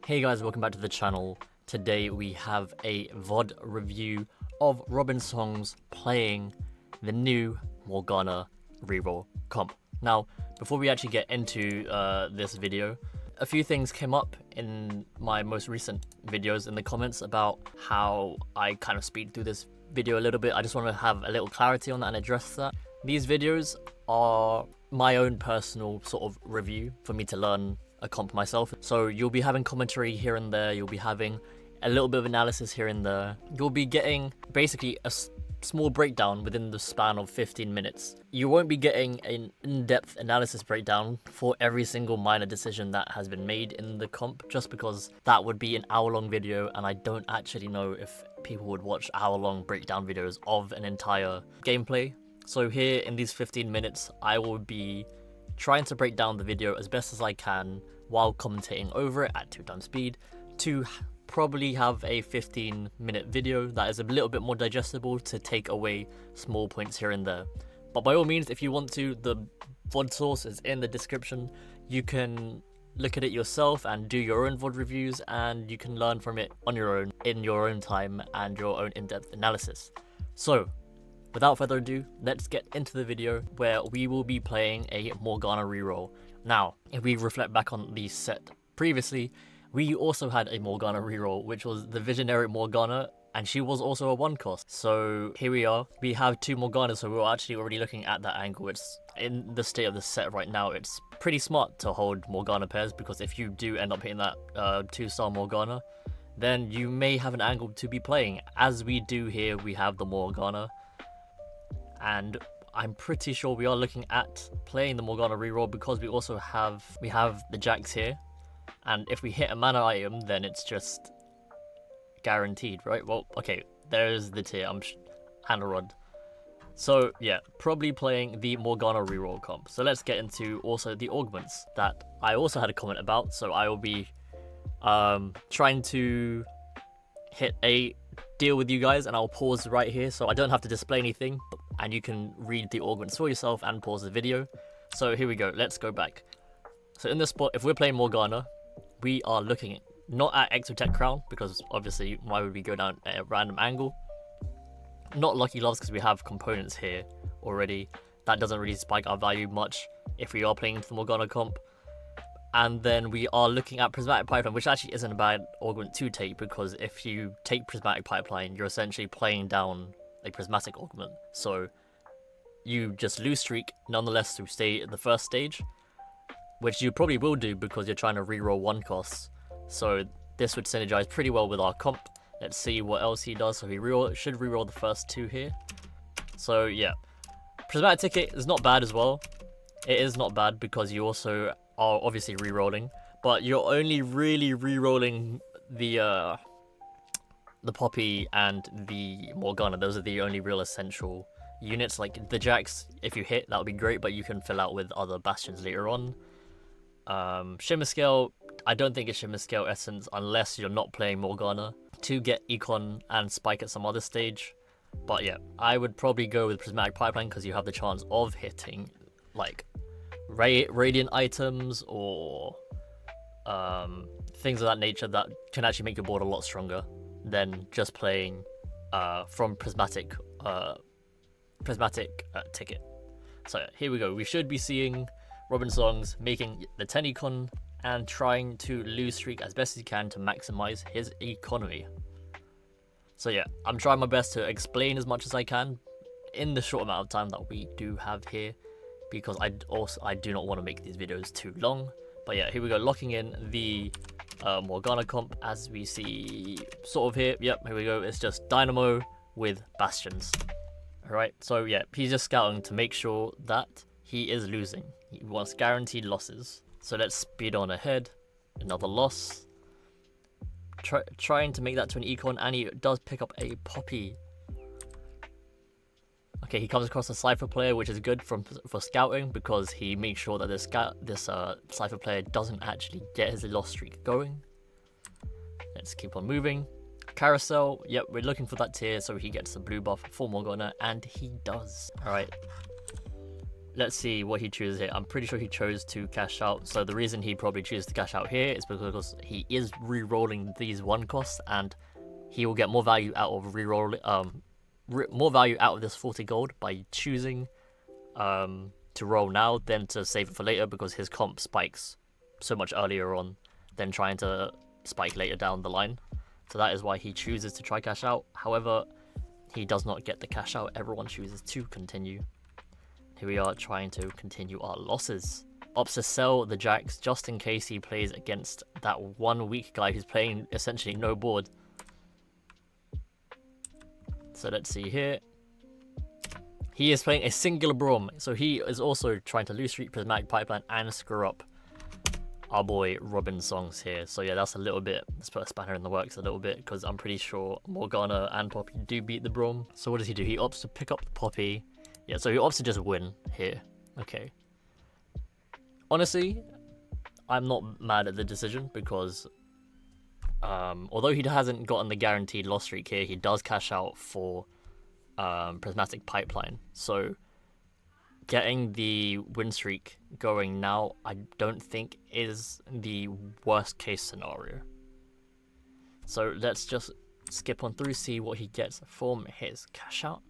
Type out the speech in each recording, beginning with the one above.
Hey guys, welcome back to the channel. Today we have a VOD review of RobinSongz playing the new Morgana Reroll comp. Now, before we actually get into this video, a few things came up in my most recent videos in the comments about how I kind of speed through this video a little bit. I just want to have a little clarity on that and address that. These videos are my own personal sort of review for me to learn a comp myself. So you'll be having commentary here and there, you'll be having a little bit of analysis here and there. You'll be getting basically a small breakdown within the span of 15 minutes. You won't be getting an in-depth analysis breakdown for every single minor decision that has been made in the comp, just because that would be an hour-long video, and I don't actually know if people would watch hour-long breakdown videos of an entire gameplay. So here in these 15 minutes, I will be trying to break down the video as best as I can while commentating over it at 2x speed to probably have a 15-minute video that is a little bit more digestible to take away small points here and there. But by all means, if you want to, the VOD source is in the description. You can look at it yourself and do your own VOD reviews, and you can learn from it on your own, in your own time, and your own in-depth analysis. So, without further ado, let's get into the video where we will be playing a Morgana Reroll. Now, if we reflect back on the set previously, we also had a Morgana Reroll, which was the Visionary Morgana, and she was also a 1 cost. So here we are, we have 2 Morganas, so we're actually already looking at that angle. It's in the state of the set right now, it's pretty smart to hold Morgana pairs, because if you do end up hitting that 2-star Morgana, then you may have an angle to be playing. As we do here, we have the Morgana, and I'm pretty sure we are looking at playing the Morgana Reroll because we also have the Jacks here, and if we hit a mana item, then it's just guaranteed, right? Well, okay, there's the tier, and a rod. So yeah, probably playing the Morgana Reroll comp. So let's get into also the augments that I also had a comment about. So I will be trying to hit a deal with you guys, and I'll pause right here so I don't have to display anything, and you can read the augments for yourself and pause the video. So here we go, let's go back. So in this spot, if we're playing Morgana, we are looking not at Exotech Crown, because obviously why would we go down at a random angle? Not Lucky Loves, because we have components here already. That doesn't really spike our value much if we are playing the Morgana comp. And then we are looking at Prismatic Pipeline, which actually isn't a bad augment to take, because if you take Prismatic Pipeline, you're essentially playing down a Prismatic augment. So you just lose streak, nonetheless, to stay in the first stage, which you probably will do because you're trying to reroll 1 costs. So this would synergize pretty well with our comp. Let's see what else he does. So he should reroll the first 2 here. So yeah, Prismatic Ticket is not bad as well. It is not bad because you also are obviously rerolling, but you're only really rerolling the Poppy and the Morgana. Those are the only real essential units. Like the Jacks, if you hit, that would be great, but you can fill out with other Bastions later on. Shimmer Scale, I don't think it's Shimmer Scale Essence unless you're not playing Morgana to get Econ and Spike at some other stage. But yeah, I would probably go with Prismatic Pipeline because you have the chance of hitting like Radiant items or things of that nature that can actually make your board a lot stronger than just playing from Prismatic Ticket. So yeah, here we go. We should be seeing RobinSongz making the 10 econ and trying to lose streak as best as he can to maximize his economy. So yeah, I'm trying my best to explain as much as I can in the short amount of time that we do have here, because I do not want to make these videos too long. But yeah, here we go, locking in the Morgana comp as we see sort of here. Yep, here we go, it's just Dynamo with Bastions. Alright, so yeah, he's just scouting to make sure that he is losing. He wants guaranteed losses. So let's speed on ahead. Another loss. Trying to make that to an econ, and he does pick up a Poppy. Okay, he comes across a Cypher player, which is good for scouting, because he makes sure that this Cypher player doesn't actually get his loss streak going. Let's keep on moving. Carousel, yep, we're looking for that tier so he gets the blue buff for Morgana, and he does. Alright. let's see what he chooses here. I'm pretty sure he chose to cash out. So the reason he probably chooses to cash out here is because he is re-rolling these 1 costs, and he will get more value out of more value out of this 40 gold by choosing to roll now than to save it for later, because his comp spikes so much earlier on than trying to spike later down the line. So that is why he chooses to try cash out. However, he does not get the cash out. Everyone chooses to continue. Here we are trying to continue our losses. Opts to sell the jacks just in case he plays against that one weak guy who's playing essentially no board. So let's see here. He is playing a singular Braum, so he is also trying to loose streak Prismatic Pipeline and screw up our boy RobinSongz here. So yeah, that's a little bit, let's put a spanner in the works a little bit, because I'm pretty sure Morgana and Poppy do beat the Braum. So what does he do? He opts to pick up the Poppy. Yeah, so he opts to just win here. Okay. Honestly, I'm not mad at the decision, because although he hasn't gotten the guaranteed loss streak here, he does cash out for Prismatic Pipeline. So getting the win streak going now, I don't think is the worst case scenario. So let's just skip on through, see what he gets from his cash out.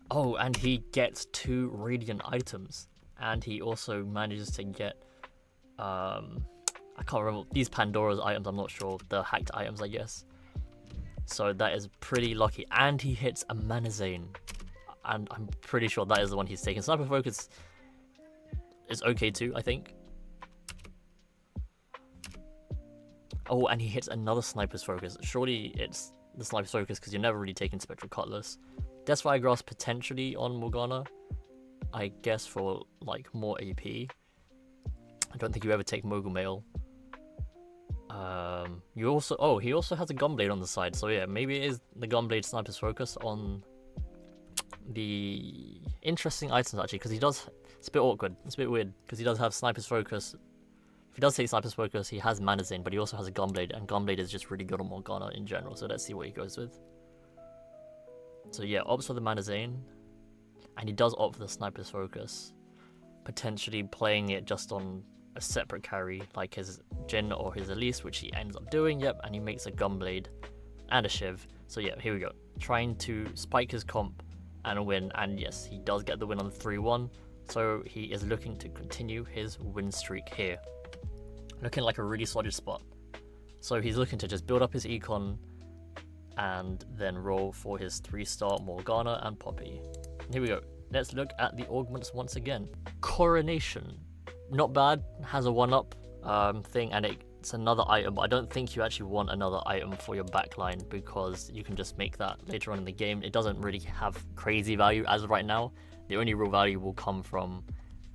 Oh, and he gets 2 radiant items, and he also manages to get I can't remember these Pandora's items, I'm not sure, the hacked items I guess. So that is pretty lucky, and he hits a Manazane, and I'm pretty sure that is the one he's taking. Sniper Focus is okay too, I think. Oh, and he hits another Sniper's Focus. Surely it's the Sniper's Focus, because you're never really taking Spectral Cutlass. Deathfire Grasp potentially on Morgana, I guess, for like more AP. I don't think you ever take Mogul Mail. You also, oh, he also has a Gunblade on the side, so yeah, maybe it is the Gunblade Sniper's Focus on the interesting items actually, because he does, it's a bit awkward, it's a bit weird, because he does have Sniper's Focus. If he does take Sniper's Focus, he has Manazane, but he also has a Gunblade, and Gunblade is just really good on Morgana in general, so let's see what he goes with. So yeah, opts for the Manazane, and he does opt for the Sniper's Focus, potentially playing it just on a separate carry like his Jhin or his Elise, which he ends up doing. Yep, and he makes a Gunblade and a Shiv. So yeah, here we go, trying to spike his comp and win, and yes, he does get the win on the 3-1, so he is looking to continue his win streak here, looking like a really solid spot. So he's looking to just build up his econ and then roll for his 3-star Morgana and Poppy. Here we go, let's look at the augments once again. Coronation, not bad, has a 1-up thing, and it's another item, but I don't think you actually want another item for your backline, because you can just make that later on in the game. It doesn't really have crazy value as of right now. The only real value will come from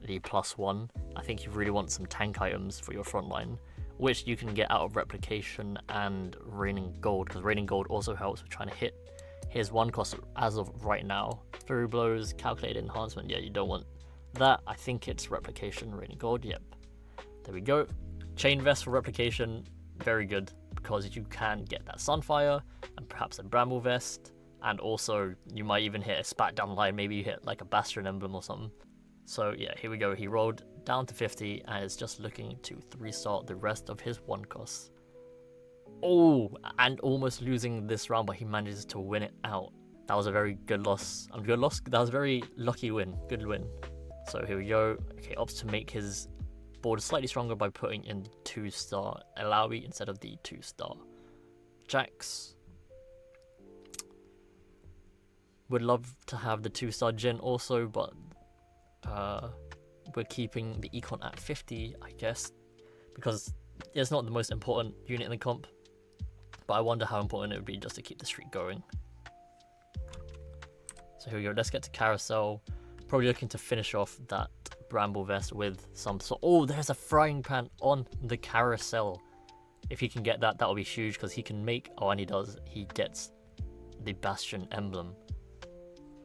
the +1. I think you really want some tank items for your front line, which you can get out of Replication and Raining Gold, because Raining Gold also helps with trying to hit his 1 cost as of right now. Through blows, calculated enhancement, yeah, you don't want that. I think it's Replication, Raining Gold, yep. There we go. Chain Vest for Replication, very good, because you can get that Sunfire and perhaps a Bramble Vest, and also you might even hit a spat down the line, maybe you hit like a Bastion emblem or something. So yeah, here we go, he rolled down to 50 and is just looking to 3-star the rest of his 1 costs. Oh, and almost losing this round, but he manages to win it out. That was a very good loss. That was a very lucky win, good win. So here we go. Okay, opts to make his board slightly stronger by putting in the 2-star Alawi instead of the 2-star Jax. Would love to have the 2-star Jhin also, but we're keeping the econ at 50, I guess, because it's not the most important unit in the comp, but I wonder how important it would be just to keep the streak going. So here we go, let's get to Carousel. Probably looking to finish off that Bramble Vest with some sort. Oh, there's a Frying Pan on the Carousel. If he can get that, that will be huge, because he can make, oh, and he does, he gets the Bastion emblem.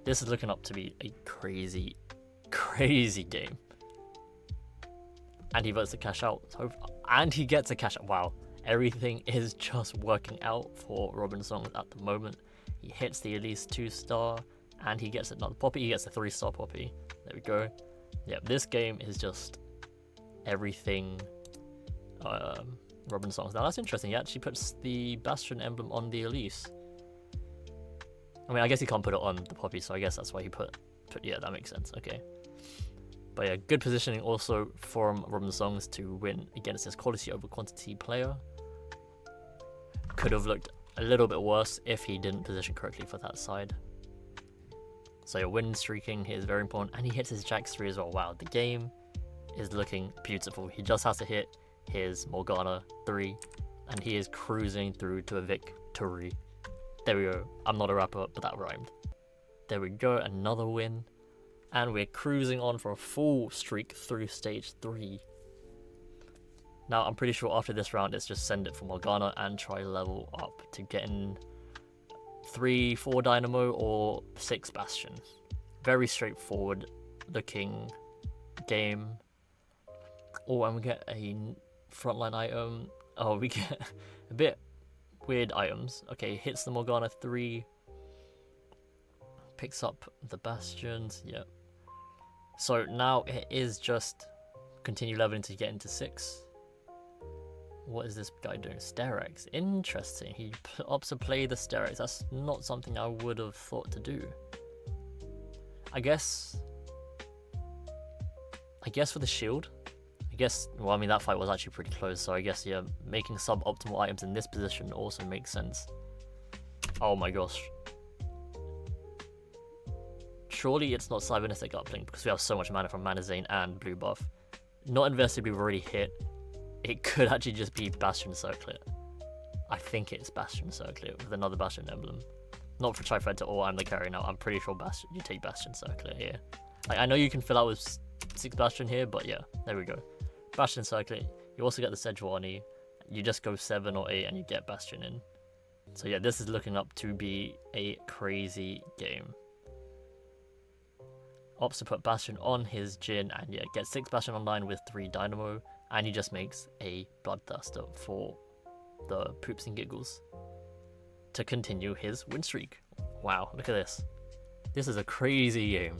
This is looking up to be a crazy, crazy game. And he votes to cash out, and he gets a cash out. Wow, everything is just working out for RobinSongz at the moment. He hits the Elise 2-star, and he gets another poppy. He gets a 3-star poppy. There we go. Yeah, this game is just everything RobinSongz. Now that's interesting. He actually puts the Bastion emblem on the Elise. I mean, I guess he can't put it on the poppy, so I guess that's why he put yeah, that makes sense. Okay. But yeah, good positioning also from RobinSongz to win against this quality over quantity player. Could have looked a little bit worse if he didn't position correctly for that side. So your win streaking here is very important, and he hits his Jax 3 as well. Wow, the game is looking beautiful. He just has to hit his Morgana 3, and he is cruising through to a victory. There we go. I'm not a rapper, but that rhymed. There we go, another win. And we're cruising on for a full streak through stage 3. Now, I'm pretty sure after this round, it's just send it for Morgana and try level up to get in 3-4 Dynamo or 6 Bastion. Very straightforward looking game. Oh, and we get a frontline item. Oh, we get a bit weird items. Okay, hits the Morgana 3. Picks up the Bastions. Yep. So now it is just continue leveling to get into 6. What is this guy doing? Sterex. Interesting. He opts to play the Sterex. That's not something I would have thought to do. I guess for the shield. Well, I mean, that fight was actually pretty close, so I guess, yeah, making suboptimal items in this position also makes sense. Oh my gosh. Surely it's not Cybernetic Uplink because we have so much mana from Mana Zane and blue buff. Not invested, we've already hit. It could actually just be Bastion Circlet. I think it's Bastion Circlet with another Bastion emblem. Not for Trifecta or I'm the carry now. I'm pretty sure you take Bastion Circlet here. Like, I know you can fill out with 6 Bastion here, but yeah, there we go. Bastion Circlet. You also get the Sejuani. You just go 7 or 8 and you get Bastion in. So yeah, this is looking up to be a crazy game. Opts to put Bastion on his Jhin and yeah, gets 6 Bastion online with 3 Dynamo. And he just makes a Bloodthirster for the poops and giggles to continue his win streak. Wow, look at this. This is a crazy game.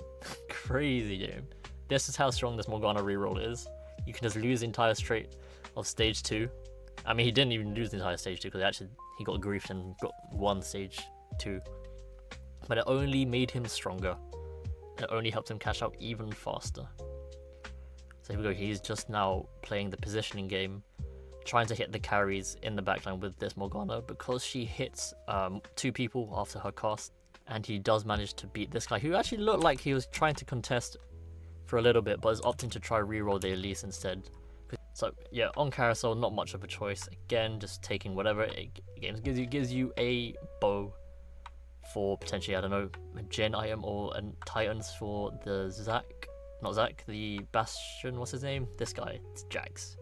Crazy game. This is how strong this Morgana reroll is. You can just lose the entire straight of stage 2. I mean, he didn't even lose the entire stage 2 because actually he got griefed and got 1 stage 2. But it only made him stronger. It only helped him cash out even faster. So here we go, he's just now playing the positioning game, trying to hit the carries in the backline with this Morgana because she hits 2 people after her cast, and he does manage to beat this guy who actually looked like he was trying to contest for a little bit but is opting to try reroll the Elise instead. So yeah, on Carousel, not much of a choice. Again, just taking whatever it gives you a bow for potentially, I don't know, a Jhin item or a Titans for the the Bastion, what's his name? This guy, it's Jax.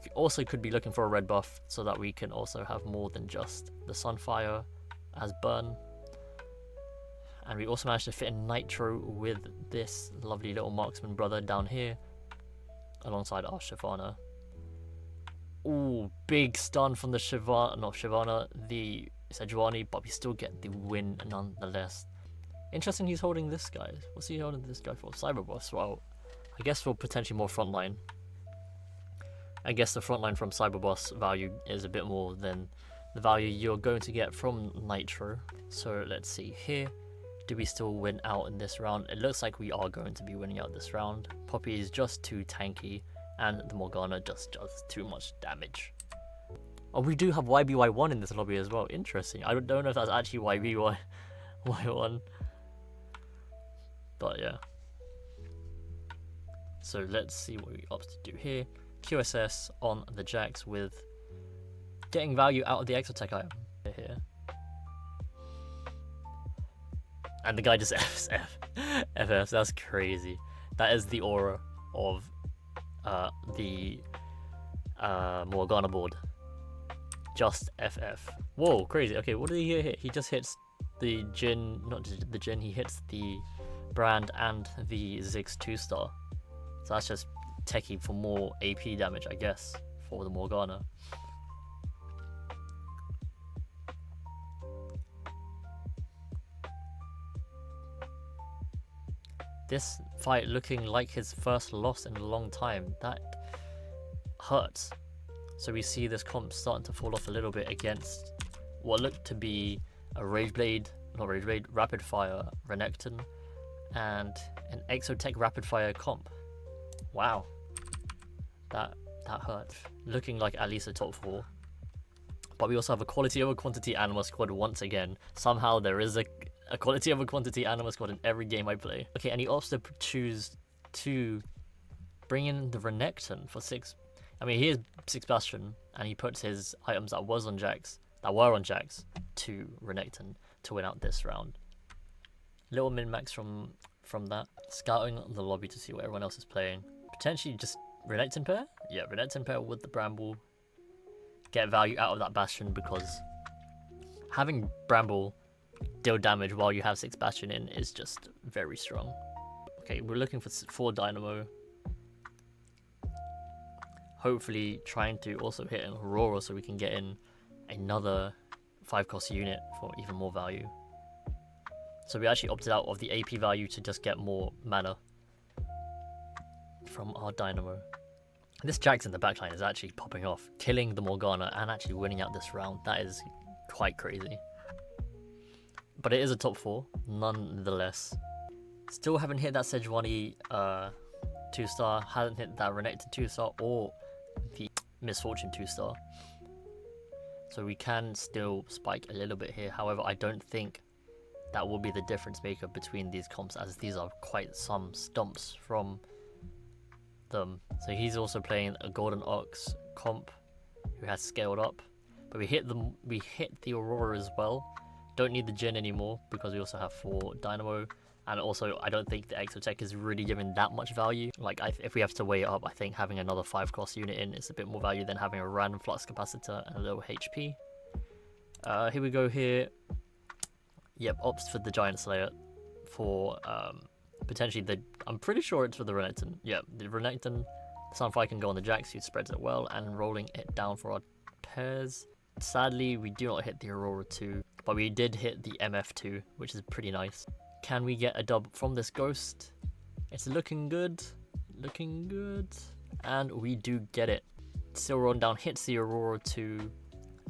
You also could be looking for a red buff so that we can also have more than just the Sunfire as burn. And we also managed to fit in Nitro with this lovely little marksman brother down here alongside our Shyvana. Ooh, big stun from the the Sejuani, but we still get the win nonetheless. Interesting, he's holding this guy. What's he holding this guy for? Cyberboss. Well, I guess for potentially more frontline. I guess the frontline from Cyberboss value is a bit more than the value you're going to get from Nitro. So let's see here. Do we still win out in this round? It looks like we are going to be winning out this round. Poppy is just too tanky, and the Morgana just does too much damage. Oh, we do have YBY1 in this lobby as well. Interesting. I don't know if that's actually YBY1. But yeah. So let's see what we opt to do here. QSS on the Jax with getting value out of the Exotech item here. And the guy just Fs. FFs, that's crazy. That is the aura of the Morgana board. Just FF. Whoa, crazy. Okay, what did he hit? He just hits the Jhin, not the Jhin, he hits the Brand and the Ziggs 2-star. So that's just techie for more AP damage, I guess, for the Morgana. this fight looking like his first loss in a long time. That hurts. So we see this comp starting to fall off a little bit against what looked to be a rapid fire Renekton and an Exotech rapid fire comp. Wow, that hurt. Looking like at least a top 4. But we also have a quality over quantity Anima squad once again. Somehow there is a quality over quantity Anima squad in every game I play. Okay, and he opts to choose to bring in the Renekton for 6. I mean, he is 6 Bastion, and he puts his items that were on Jax to Renekton to win out this round. Little min-max from that. Scouting the lobby to see what everyone else is playing. Potentially just Renekton pair? Yeah, Renekton pair with the Bramble. Get value out of that Bastion, because having Bramble deal damage while you have 6 Bastion in is just very strong. Okay, we're looking for 4 Dynamo. Hopefully trying to also hit an Aurora so we can get in another 5-cost unit for even more value. So we actually opted out of the AP value to just get more mana from our Dynamo. This Jax in the backline is actually popping off, killing the Morgana and actually winning out this round. That is quite crazy. But it is a top 4, nonetheless. Still haven't hit that Sejuani 2-star, hasn't hit that Renekton 2-star or the Misfortune 2-star. So we can still spike a little bit here. However, I don't think that will be the difference maker between these comps, as these are quite some stomps from them. So he's also playing a Golden Ox comp who has scaled up, but we hit the Aurora as well. Don't need the Jhin anymore because we also have 4 Dynamo, and also I don't think the Exotech is really giving that much value. Like if we have to weigh it up, I think having another 5-cost unit in is a bit more value than having a random flux capacitor and a little HP. Here we go here. Yep, opts for the Giant Slayer for potentially I'm pretty sure it's for the Renekton. Yeah, the Renekton Sunfire can go on the Jax, who spreads it well, and rolling it down for our pairs. Sadly, we do not hit the Aurora 2, but we did hit the MF2, which is pretty nice. Can we get a dub from this Ghost? It's looking good, and we do get it. Still rolling down, hits the Aurora 2.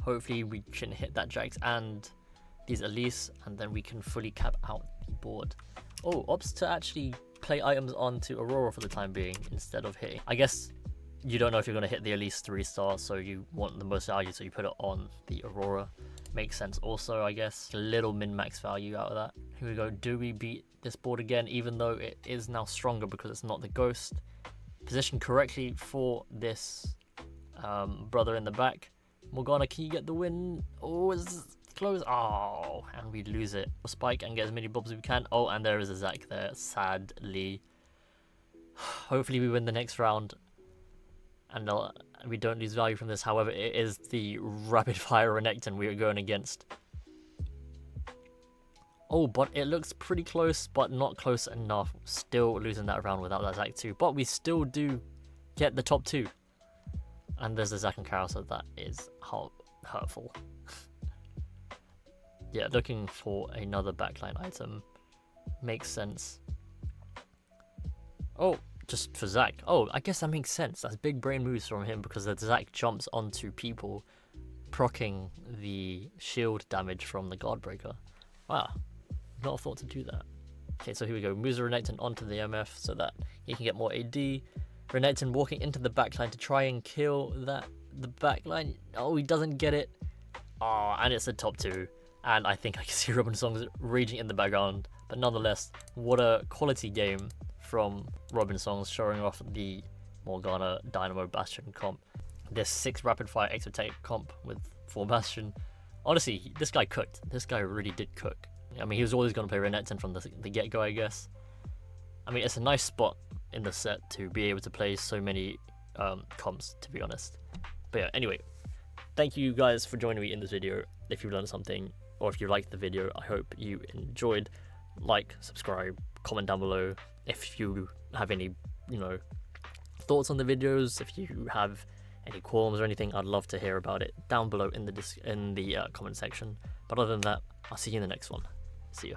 Hopefully we shouldn't hit that Jax and these Elise, and then we can fully cap out the board. Oh, opts to actually play items onto Aurora for the time being instead of hitting. I guess you don't know if you're going to hit the Elise 3-star, so you want the most value, so you put it on the Aurora. Makes sense also, I guess. A little min-max value out of that. Here we go. Do we beat this board again, even though it is now stronger because it's not the Ghost? Positioned correctly for this brother in the back. Morgana, can you get the win? Oh, it's close. Oh, and we lose it. Spike and get as many bobs as we can. Oh, and there is a Zac there, sadly. Hopefully we win the next round and we don't lose value from this. However, it is the rapid fire Renekton we are going against. Oh, but it looks pretty close, but not close enough. Still losing that round without that Zac 2. But we still do get the top 2. And there's the Zac and Carol, so that is hurtful. Yeah, looking for another backline item. Makes sense. Oh, just for Zac. Oh, I guess that makes sense. That's big brain moves from him because the Zac jumps onto people, proccing the shield damage from the Guard Breaker. Wow, not thought to do that. Okay, so here we go. Moves Renekton onto the MF so that he can get more AD. Renekton walking into the backline to try and kill the backline. Oh, he doesn't get it. Oh, and it's a top 2. And I think I can see RobinSongz raging in the background. But nonetheless, what a quality game from RobinSongz, showing off the Morgana Dynamo Bastion comp. This 6 rapid fire Exotech comp with 4 Bastion. Honestly, this guy cooked. This guy really did cook. I mean, he was always going to play Renekton from the get-go, I guess. I mean, it's a nice spot in the set to be able to play so many comps, to be honest. But yeah, anyway, thank you guys for joining me in this video. If you've learned something, or if you liked the video, I hope you enjoyed. Like, subscribe, comment down below if you have any, thoughts on the videos. If you have any qualms or anything, I'd love to hear about it down below in the comment section. But other than that, I'll see you in the next one. See ya.